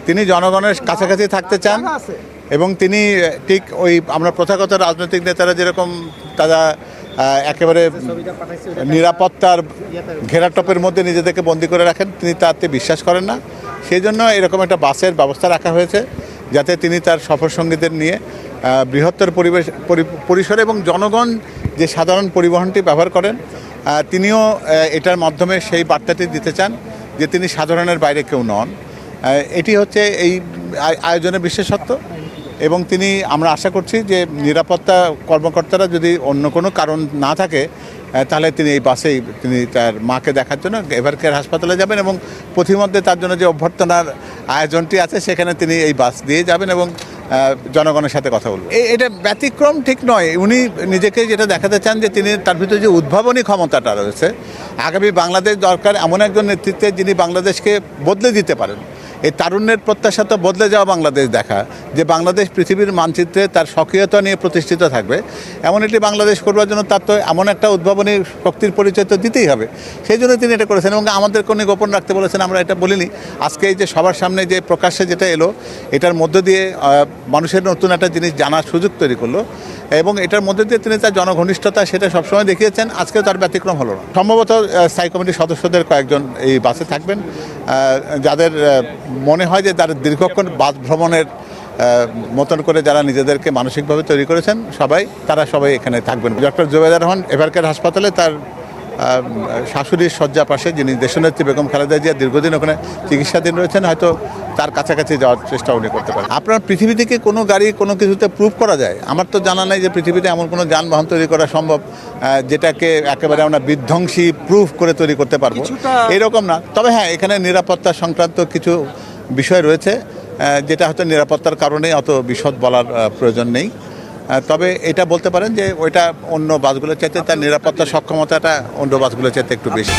তিনি জনগণের কাছাকাছি থাকতে চান এবং তিনি ঠিক ওই আমরা প্রথাগত রাজনৈতিক নেতারা যেরকম তারা একেবারে নিরাপত্তার ঘেরাটোপের মধ্যে নিজেদেরকে বন্দি করে রাখেন, তিনি তাতে বিশ্বাস করেন না। সেই জন্য এরকম একটা বাসের ব্যবস্থা রাখা হয়েছে যাতে তিনি তার সফরসঙ্গীদের নিয়ে বৃহত্তর পরিসরে এবং জনগণ যে সাধারণ পরিবহনটি ব্যবহার করেন তিনিও এটার মাধ্যমে সেই বার্তাটি দিতে চান যে তিনি সাধারণের বাইরে কেউ নন। এটি হচ্ছে এই আয়োজনের বিশেষত্ব এবং আমরা আশা করছি যে নিরাপত্তা কর্মকর্তারা যদি অন্য কোনো কারণ না থাকে তাহলে তিনি এই বাসেই তিনি তার মাকে দেখার জন্য এভারকেয়ার হাসপাতালে যাবেন এবং পথিমধ্যে তার জন্য যে অভ্যর্থনার আয়োজনটি আছে সেখানে তিনি এই বাস দিয়ে যাবেন এবং জনগণের সাথে কথা বলবেন। এটা ব্যতিক্রম ঠিক নয়, উনি নিজেকে যেটা দেখাতে চান যে তিনি তার ভিতরে যে উদ্ভাবনী ক্ষমতাটা রয়েছে, আগামী বাংলাদেশ দরকার এমন একজন নেতৃত্বে যিনি বাংলাদেশকে বদলে দিতে পারেন। এই তারুণ্যের প্রত্যাশা তো বদলে যাওয়া বাংলাদেশ দেখা, যে বাংলাদেশ পৃথিবীর মানচিত্রে তার সক্রিয়তা নিয়ে প্রতিষ্ঠিত থাকবে, এমন একটি বাংলাদেশ করবার জন্য তার তো এমন একটা উদ্ভাবনী শক্তির পরিচয় তো দিতেই হবে। সেই জন্য তিনি এটা করেছেন এবং আমাদের কোনো গোপন রাখতে বলেছেন, আমরা এটা বলিনি। আজকে এই যে সবার সামনে যে প্রকাশ্যে যেটা এলো, এটার মধ্য দিয়ে মানুষের নতুন একটা জিনিস জানার সুযোগ তৈরি করলো এবং এটার মধ্যে দিয়ে তিনি তার জনঘনিষ্ঠতা সেটা সবসময় দেখিয়েছেন। আজকেও তার ব্যতিক্রম হলো না। সম্ভবত স্থায়ী কমিটির সদস্যদের কয়েকজন এই বাসে থাকবেন, যাদের মনে হয় যে তার দীর্ঘক্ষণ বাস ভ্রমণের মতন করে যারা নিজেদেরকে মানসিকভাবে তৈরি করেছেন তারা সবাই এখানে থাকবেন। ডক্টর জুবেদা রহমান এভারকেয়ার হাসপাতালে তার শাশুড়ির শয্যা পাশে, যিনি দেশনেত্রী বেগম খালেদা জিয়া দীর্ঘদিন ওখানে চিকিৎসাধীন রয়েছেন, হয়তো তার কাছাকাছি যাওয়ার চেষ্টা উনি করতে পারেন। আপনার পৃথিবী থেকে কোনো গাড়ি কোনো কিছুতে প্রুভ করা যায়? আমার তো জানা নাই যে পৃথিবীতে এমন কোনো যানবাহন তৈরি করা সম্ভব যেটাকে একেবারে আমরা বিধ্বংসী প্রুফ করে তৈরি করতে পারবো, এরকম না। তবে হ্যাঁ, এখানে নিরাপত্তা সংক্রান্ত কিছু বিষয় রয়েছে যেটা হয়তো নিরাপত্তার কারণেই অত বিশদ বলার প্রয়োজন নেই। তবে এটা বলতে পারেন যে ওইটা অন্য বাসগুলোর চাইতে তার নিরাপত্তা সক্ষমতাটা অন্য বাসগুলোর চাইতে একটু বেশি।